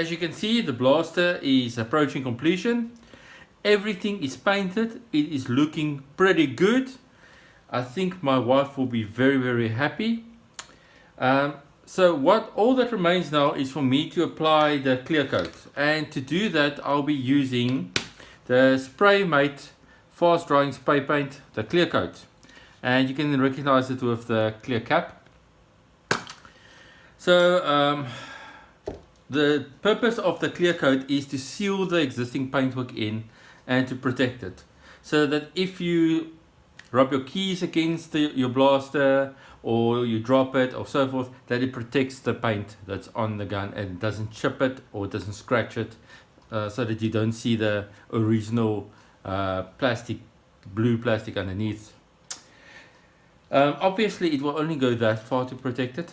as you can see, the blaster is approaching completion. Everything is painted. It is looking pretty good. I think my wife will be very happy. So all that remains now is for me to apply the clear coat, and to do that I'll be using the Spraymate fast drying spray paint, the clear coat, and you can recognize it with the clear cap. So the purpose of the clear coat is to seal the existing paintwork in and to protect it, so that if you rub your keys against your blaster or you drop it or so forth, that it protects the paint that's on the gun and doesn't chip it or doesn't scratch it, so that you don't see the original blue plastic underneath. Obviously it will only go that far to protect it.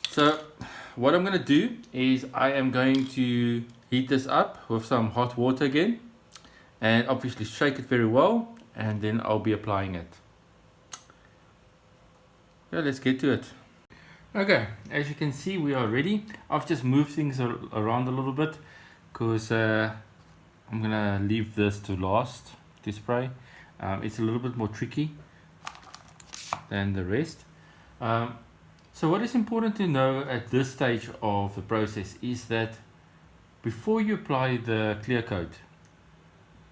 So what I'm going to do is I am going to heat this up with some hot water again, and obviously shake it very well, and then I'll be applying it. Yeah, let's get to it. Okay, as you can see, we are ready. I've just moved things around a little bit because I'm gonna leave this to last to spray. It's a little bit more tricky than the rest. So what is important to know at this stage of the process is that before you apply the clear coat,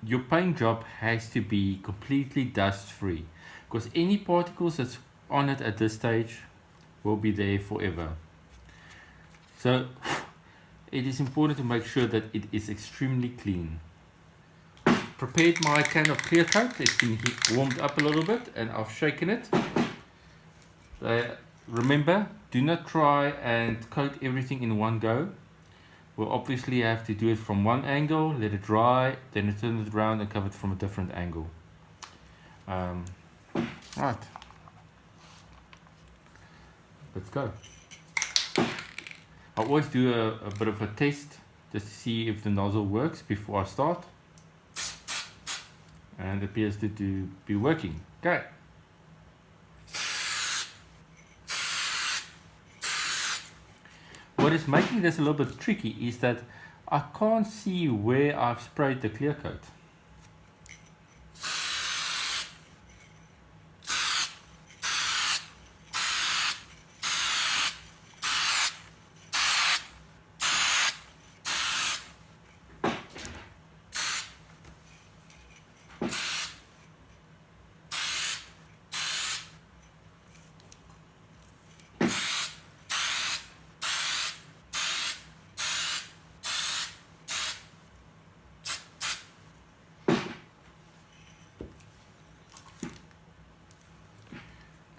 your paint job has to be completely dust free, because any particles that's on it at this stage will be there forever. So it is important to make sure that it is extremely clean. Prepared my can of clear coat. It's been warmed up a little bit and I've shaken it. Remember, do not try and coat everything in one go. We'll obviously have to do it from one angle, let it dry, then turn it around and cover it from a different angle. Right. Let's go. I always do a bit of a test just to see if the nozzle works before I start, and it appears to be working. Okay. What is making this a little bit tricky is that I can't see where I've sprayed the clear coat.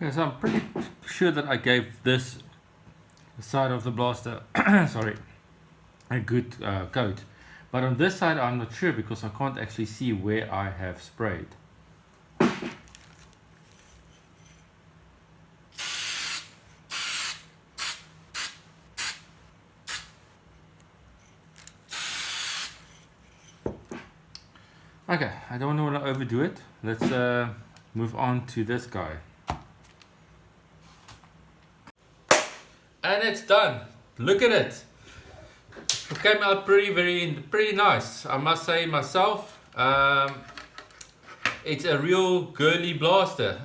Okay, so I'm pretty sure that I gave this side of the blaster sorry, a good coat, but on this side I'm not sure because I can't actually see where I have sprayed. Okay, I don't want to overdo it. Let's move on to this guy. And it's done. Look at it. It came out pretty nice, I must say myself. It's a real girly blaster.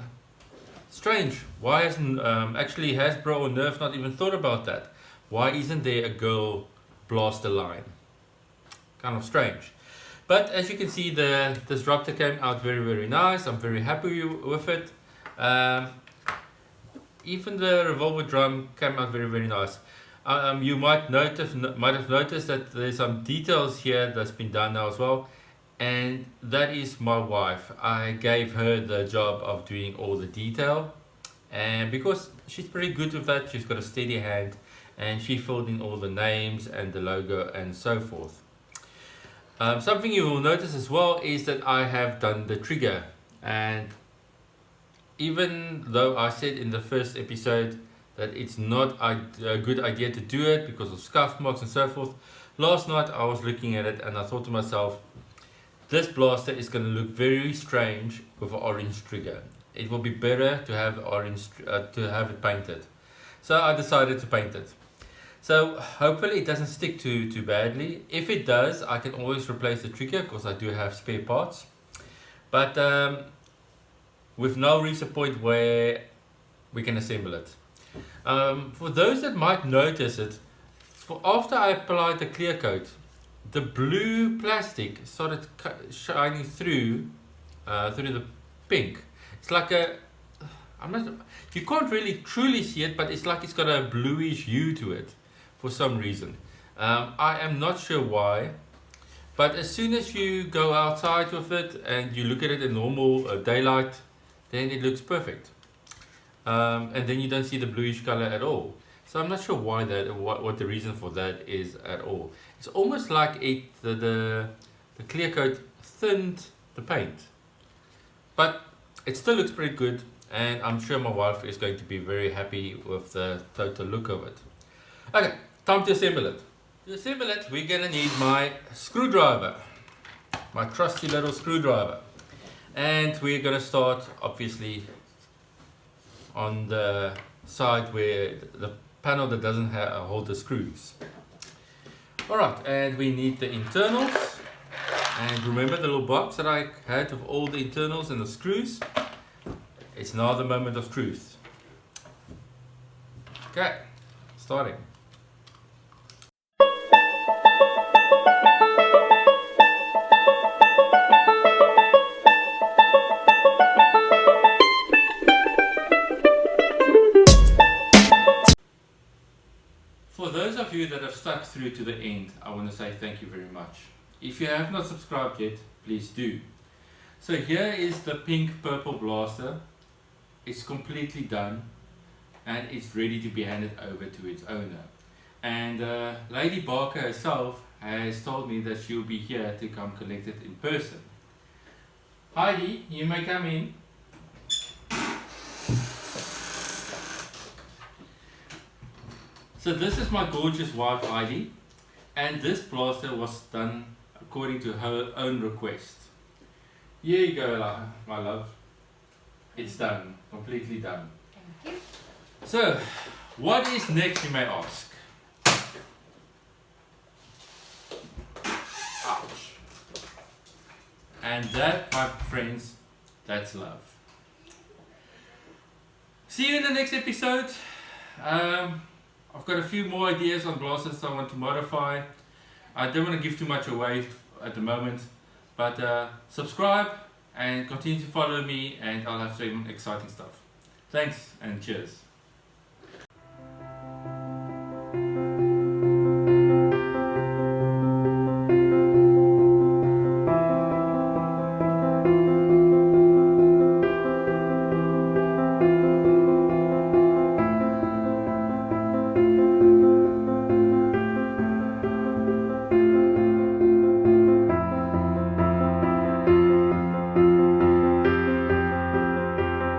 Strange. Why hasn't actually Hasbro or Nerf not even thought about that? Why isn't there a girl blaster line? Kind of strange. But as you can see, the disruptor came out very nice. I'm very happy with it. Even the revolver drum came out very nice. You might have noticed that there's some details here that's been done now as well, and that is my wife. I gave her the job of doing all the detail, and because she's pretty good with that, she's got a steady hand, and she filled in all the names and the logo and so forth. Something you will notice as well is that I have done the trigger, and even though I said in the first episode that it's not a good idea to do it because of scuff marks and so forth, last night I was looking at it and I thought to myself, this blaster is going to look very strange with an orange trigger. It will be better to have orange to have it painted. So I decided to paint it. So hopefully it doesn't stick too badly. If it does, I can always replace the trigger because I do have spare parts. But with no reach a point where we can assemble it. For those that might notice it, after I applied the clear coat, the blue plastic started shining through the pink. It's like you can't really truly see it, but it's like it's got a bluish hue to it for some reason. I am not sure why, but as soon as you go outside with it and you look at it in normal daylight, then it looks perfect. And then you don't see the bluish color at all. So I'm not sure why what the reason for that is at all. It's almost like the clear coat thinned the paint, but it still looks pretty good, and I'm sure my wife is going to be very happy with the total look of it. Okay, time to assemble it. To assemble it, we're gonna need my screwdriver, my trusty little screwdriver, and we're gonna start obviously on the side where the panel that doesn't hold the screws. Alright, and we need the internals, and remember the little box that I had with all the internals and the screws? It's now the moment of truth. Okay, starting. For those of you that have stuck through to the end, I want to say thank you very much. If you have not subscribed yet, please do. So here is the pink purple blaster. It's completely done and it's ready to be handed over to its owner. And Lady Barker herself has told me that she'll be here to come collect it in person. Heidi, you may come in. So this is my gorgeous wife Heidi, and this blaster was done according to her own request. Here you go, my love. It's done, completely done. Thank you. So, what is next, you may ask? Ouch. And that, my friends, that's love. See you in the next episode. I've got a few more ideas on blasters I want to modify. I don't want to give too much away at the moment, but subscribe and continue to follow me, and I'll have some exciting stuff. Thanks and cheers.